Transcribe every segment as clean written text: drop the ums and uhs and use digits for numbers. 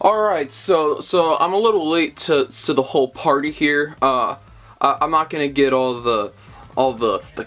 Alright, so I'm a little late to the whole party here. I'm not gonna get all the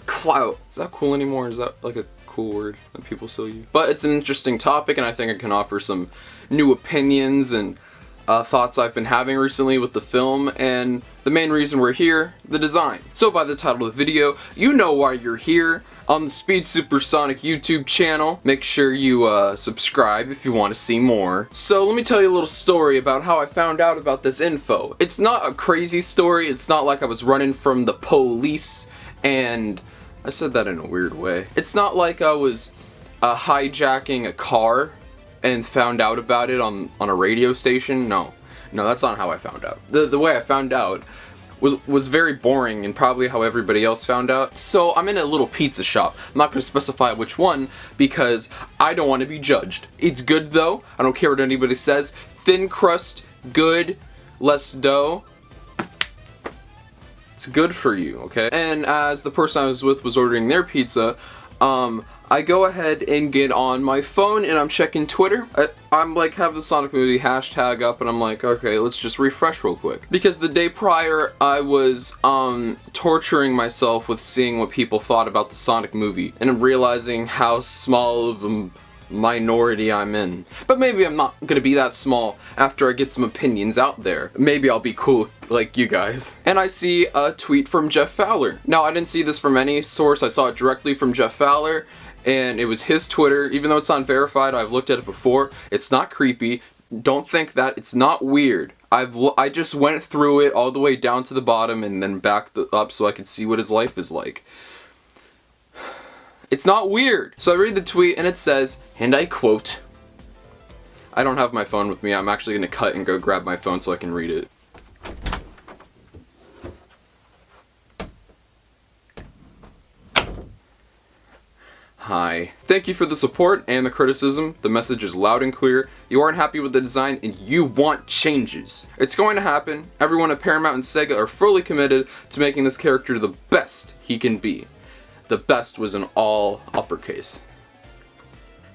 clout. Is that cool anymore? Is that like a cool word that people still use? But it's an interesting topic, and I think I can offer some new opinions and thoughts I've been having recently with the film, and the main reason we're here, the design. So by the title of the video, you know why you're here. On the Speed Supersonic YouTube channel. Make sure you subscribe if you want to see more. So let me tell you a little story about how I found out about this info. It's not a crazy story, it's not like I was running from the police, and I said that in a weird way. It's not like I was hijacking a car and found out about it on a radio station. No, that's not how I found out. The way I found out was very boring, and probably how everybody else found out. So I'm in a little pizza shop. I'm not going to specify which one because I don't want to be judged. It's good though. I don't care what anybody says. Thin crust, good, less dough. It's good for you, okay? And as the person I was with was ordering their pizza, I go ahead and get on my phone and I'm checking Twitter. I'm like, have the Sonic movie hashtag up, and I'm like, okay, let's just refresh real quick. Because the day prior, I was torturing myself with seeing what people thought about the Sonic movie, and realizing how small of a minority I'm in. But maybe I'm not gonna be that small after I get some opinions out there. Maybe I'll be cool like you guys. And I see a tweet from Jeff Fowler. Now, I didn't see this from any source. I saw it directly from Jeff Fowler, and it was his Twitter. Even though it's unverified, I've looked at it before. It's not creepy. Don't think that. It's not weird. I just went through it all the way down to the bottom and then back up so I could see what his life is like. It's not weird. So I read the tweet and it says, and I quote, I don't have my phone with me. I'm actually going to cut and go grab my phone so I can read it. Hi. Thank you for the support and the criticism. The message is loud and clear. You aren't happy with the design and you want changes. It's going to happen. Everyone at Paramount and Sega are fully committed to making this character the best he can be. The best was in all uppercase.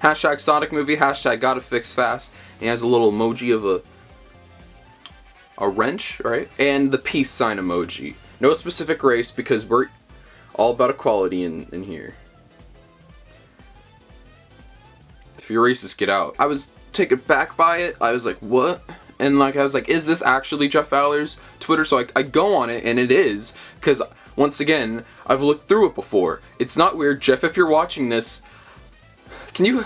Hashtag Sonic movie, hashtag gotta fix fast. And he has a little emoji of a wrench, right? And the peace sign emoji. No specific race because we're all about equality in here. If you're racist, get out. I was taken back by it. I was like, what? And I was like, is this actually Jeff Fowler's Twitter? So I go on it, and it is, because once again, I've looked through it before. It's not weird. Jeff, if you're watching this, can you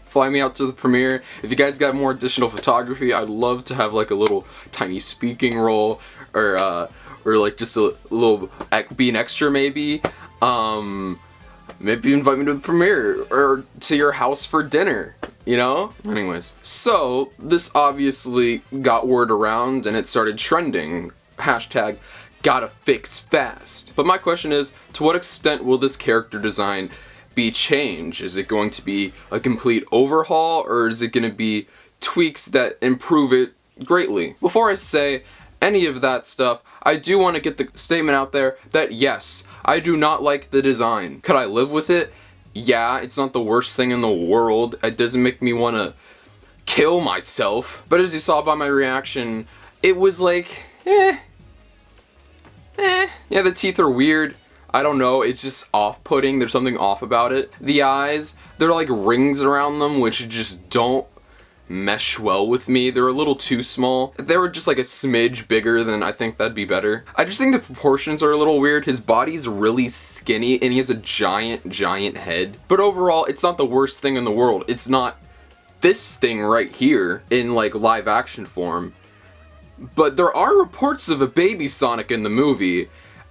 fly me out to the premiere? If you guys got more additional photography, I'd love to have like a little tiny speaking role, or like just a little, be an extra maybe. Maybe invite me to the premiere, or to your house for dinner, you know? Anyways, so this obviously got word around and it started trending. Hashtag gotta fix fast. But my question is, to what extent will this character design be changed? Is it going to be a complete overhaul, or is it going to be tweaks that improve it greatly? Before I say any of that stuff, I do want to get the statement out there that yes, I do not like the design. Could I live with it? Yeah, it's not the worst thing in the world. It doesn't make me want to kill myself. But as you saw by my reaction, it was like, Yeah, the teeth are weird. I don't know, it's just off-putting. There's something off about it. The eyes, they're like rings around them, which just don't mesh well with me. They're a little too small. If they were just like a smidge bigger, then I think that'd be better. I just think the proportions are a little weird. His body's really skinny and he has a giant head. But overall, it's not the worst thing in the world. It's not this thing right here in like live action form. But there are reports of a baby Sonic in the movie,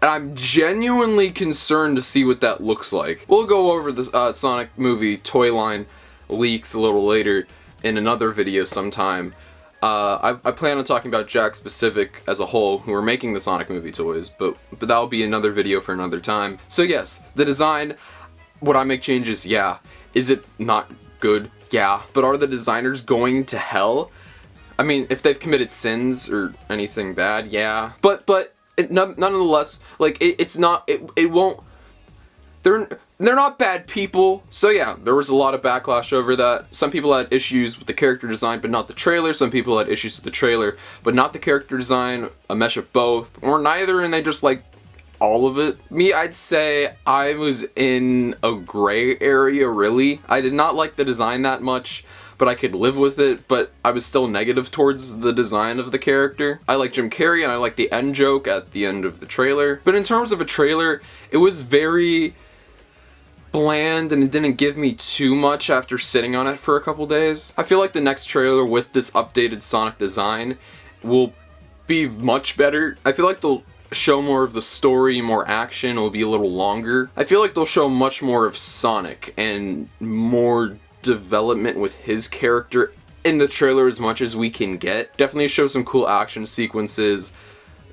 and I'm genuinely concerned to see what that looks like. We'll go over the Sonic movie toy line leaks a little later in another video sometime. I plan on talking about Jack Specific as a whole, who are making the Sonic movie toys, but that'll be another video for another time. So yes, the design, would I make changes? Yeah. Is it not good? Yeah. But are the designers going to hell? I mean, if they've committed sins or anything bad, yeah. But nonetheless, like, it's not, it won't, they're not bad people. So yeah, there was a lot of backlash over that. Some people had issues with the character design, but not the trailer. Some people had issues with the trailer, but not the character design, a mesh of both, or neither, and they just like all of it. Me, I'd say I was in a gray area, really. I did not like the design that much, but I could live with it, but I was still negative towards the design of the character. I like Jim Carrey, and I like the end joke at the end of the trailer. But in terms of a trailer, it was very bland, and it didn't give me too much after sitting on it for a couple days. I feel like the next trailer with this updated Sonic design will be much better. I feel like they'll show more of the story, more action, it'll be a little longer. I feel like they'll show much more of Sonic and more development with his character in the trailer as much as we can get. Definitely show some cool action sequences,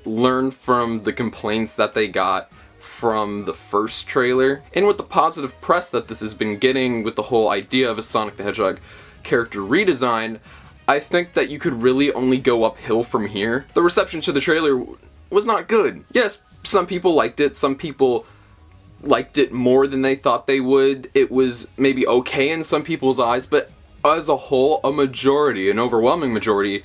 learn from the complaints that they got from the first trailer, and with the positive press that this has been getting with the whole idea of a Sonic the Hedgehog character redesign, I think that you could really only go uphill from here. The reception to the trailer was not good. Yes, some people liked it, some people liked it more than they thought they would. It was maybe okay in some people's eyes, but as a whole, a majority, an overwhelming majority,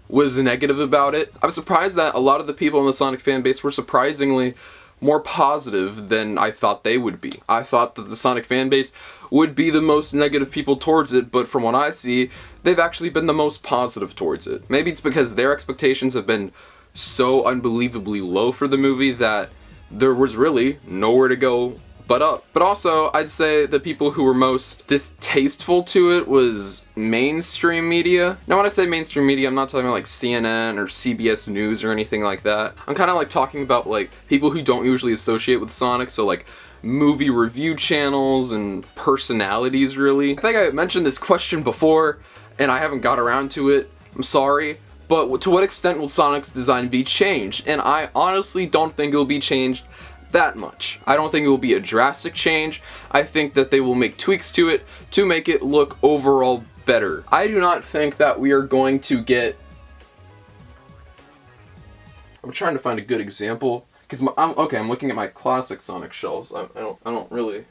was negative about it. I was surprised that a lot of the people in the Sonic fan base were surprisingly more positive than I thought they would be. I thought that the Sonic fan base would be the most negative people towards it, but from what I see, they've actually been the most positive towards it. Maybe it's because their expectations have been so unbelievably low for the movie that there was really nowhere to go but up. But also, I'd say the people who were most distasteful to it was mainstream media. Now when I say mainstream media, I'm not talking about like CNN or CBS News or anything like that. I'm kind of like talking about like people who don't usually associate with Sonic, so like movie review channels and personalities, really. I think I mentioned this question before and I haven't got around to it. I'm sorry. But to what extent will Sonic's design be changed? And I honestly don't think it will be changed that much. I don't think it will be a drastic change. I think that they will make tweaks to it to make it look overall better. I do not think that we are going to get... I'm trying to find a good example because I'm looking at my classic Sonic shelves. I don't really...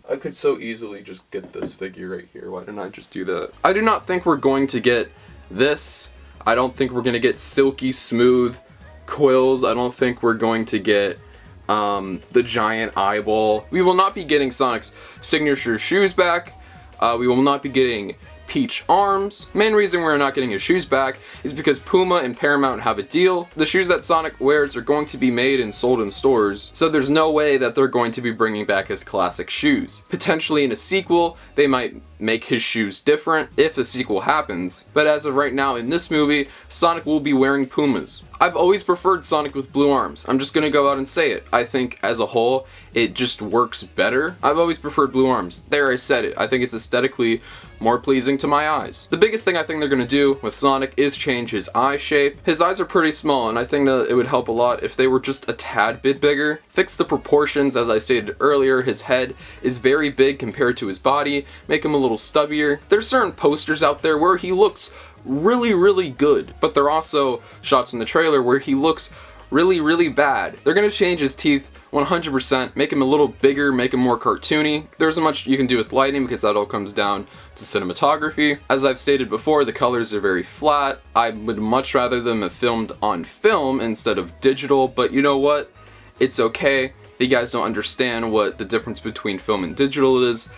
I could so easily just get this figure right here. Why didn't I just do that? I do not think we're going to get this. I don't think we're going to get silky smooth quills. I don't think we're going to get the giant eyeball. We will not be getting Sonic's signature shoes back. We will not be getting Peach arms. Main reason we're not getting his shoes back is because Puma and Paramount have a deal. The shoes that Sonic wears are going to be made and sold in stores, so there's no way that they're going to be bringing back his classic shoes. Potentially in a sequel, they might make his shoes different if a sequel happens, but as of right now in this movie, Sonic will be wearing Pumas. I've always preferred Sonic with blue arms. I'm just gonna go out and say it. I think as a whole, it just works better. I've always preferred blue arms. There, I said it. I think it's aesthetically more pleasing to my eyes. The biggest thing I think they're gonna do with Sonic is change his eye shape. His eyes are pretty small, and I think that it would help a lot if they were just a tad bit bigger. Fix the proportions, as I stated earlier. His head is very big compared to his body. Make him a little stubbier. There's certain posters out there where he looks really, really good, but there are also shots in the trailer where he looks really, really bad. They're gonna change his teeth 100%, make him a little bigger, make him more cartoony. There isn't much you can do with lighting because that all comes down to cinematography. As I've stated before, the colors are very flat. I would much rather them have filmed on film instead of digital, but you know what? It's okay. If you guys don't understand what the difference between film and digital is,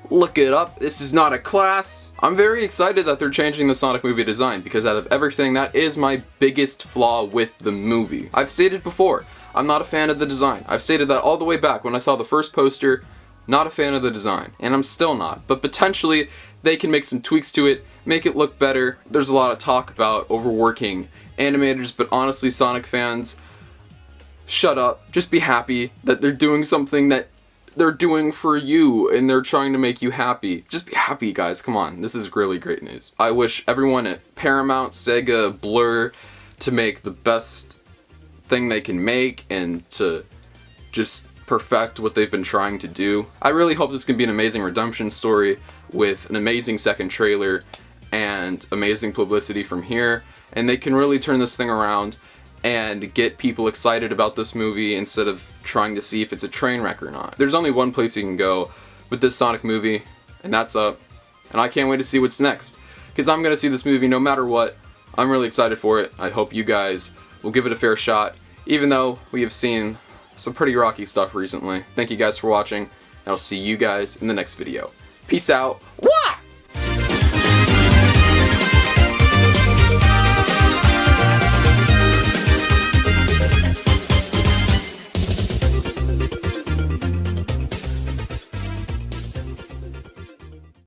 look it up. This is not a class. I'm very excited that they're changing the Sonic movie design because out of everything, that is my biggest flaw with the movie. I've stated before, I'm not a fan of the design. I've stated that all the way back when I saw the first poster, not a fan of the design, and I'm still not. But potentially, they can make some tweaks to it, make it look better. There's a lot of talk about overworking animators, but honestly, Sonic fans, shut up. Just be happy that they're doing something that they're doing for you and they're trying to make you happy. Just be happy, guys. Come on. This is really great news. I wish everyone at Paramount, Sega, Blur to make the best thing they can make and to just perfect what they've been trying to do. I really hope this can be an amazing redemption story with an amazing second trailer and amazing publicity from here, and they can really turn this thing around and get people excited about this movie instead of trying to see if it's a train wreck or not. There's only one place you can go with this Sonic movie, and that's up. And I can't wait to see what's next, because I'm going to see this movie no matter what. I'm really excited for it. I hope you guys will give it a fair shot, even though we have seen some pretty rocky stuff recently. Thank you guys for watching, and I'll see you guys in the next video. Peace out. Wah!